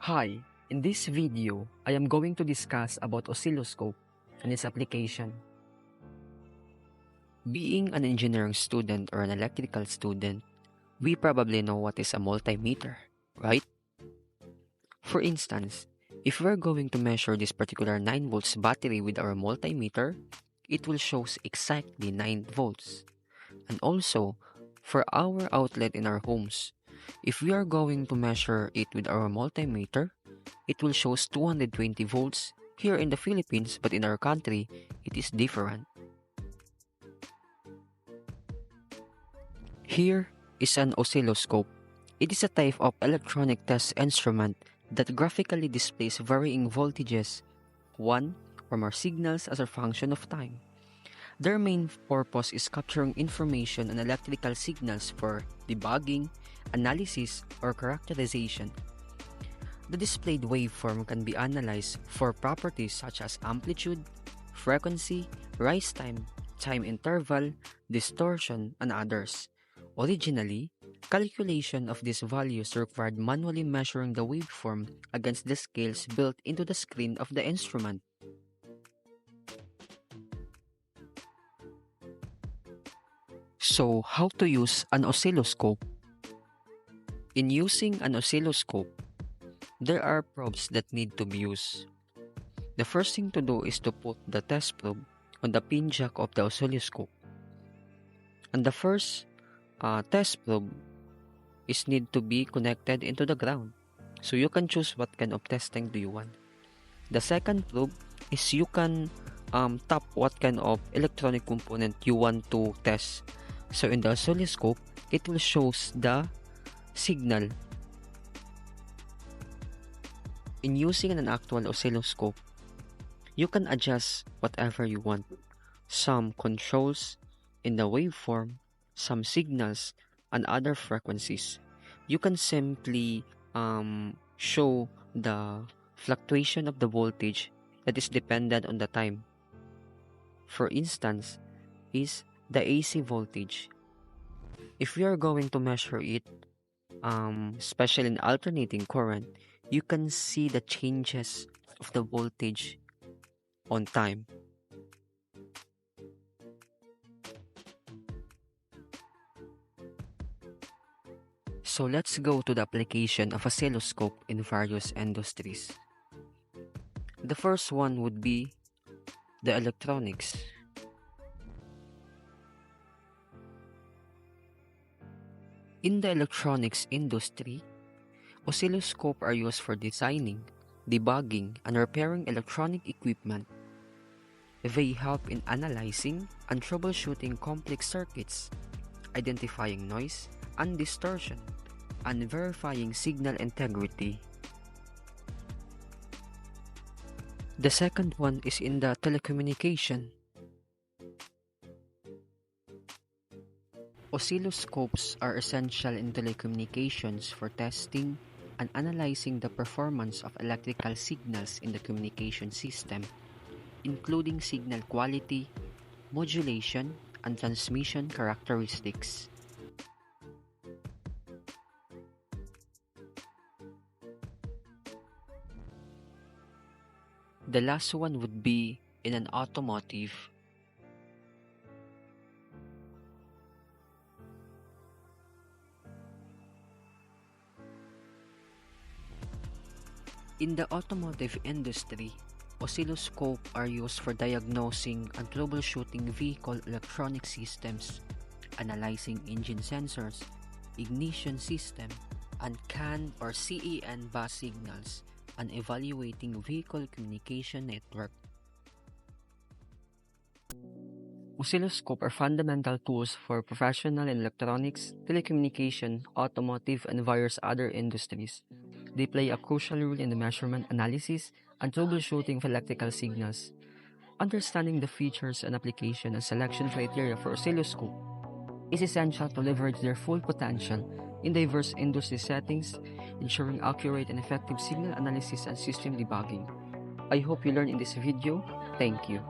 Hi, in this video, I am going to discuss about oscilloscope and its application. Being an engineering student or an electrical student, we probably know what is a multimeter, right? For instance, if we're going to measure this particular 9 volts battery with our multimeter, it will show exactly 9 volts. And also, for our outlet in our homes, if we are going to measure it with our multimeter, it will show 220 volts here in the Philippines, but in our country, it is different. Here is an oscilloscope. It is a type of electronic test instrument that graphically displays varying voltages, one or more signals as a function of time. Their main purpose is capturing information on electrical signals for debugging, analysis, or characterization. The displayed waveform can be analyzed for properties such as amplitude, frequency, rise time, time interval, distortion, and others. Originally, calculation of these values required manually measuring the waveform against the scales built into the screen of the instrument. So, how to use an oscilloscope? In using an oscilloscope, there are probes that need to be used. The first thing to do is to put the test probe on the pin jack of the oscilloscope. And the first test probe is need to be connected into the ground. So you can choose what kind of testing do you want. The second probe is you can tap what kind of electronic component you want to test. So in the oscilloscope, it will shows the signal. In using an actual oscilloscope, you can adjust whatever you want. Some controls in the waveform, some signals, and other frequencies. You can simply show the fluctuation of the voltage that is dependent on the time. For instance, is the AC voltage. If we are going to measure it, especially in alternating current, you can see the changes of the voltage on time. So let's go to the application of oscilloscope in various industries. The first one would be the electronics. In the electronics industry, oscilloscopes are used for designing, debugging, and repairing electronic equipment. They help in analyzing and troubleshooting complex circuits, identifying noise and distortion, and verifying signal integrity. The second one is in the telecommunication. Oscilloscopes are essential in telecommunications for testing and analyzing the performance of electrical signals in the communication system, including signal quality, modulation, and transmission characteristics. The last one would be in an automotive. In the automotive industry, oscilloscopes are used for diagnosing and troubleshooting vehicle electronic systems, analyzing engine sensors, ignition system, and CAN or CAN bus signals, and evaluating vehicle communication network. Oscilloscopes are fundamental tools for professional in electronics, telecommunication, automotive, and various other industries. They play a crucial role in the measurement, analysis, and troubleshooting of electrical signals. Understanding the features and application and selection criteria for oscilloscope is essential to leverage their full potential in diverse industry settings, ensuring accurate and effective signal analysis and system debugging. I hope you learned in this video. Thank you.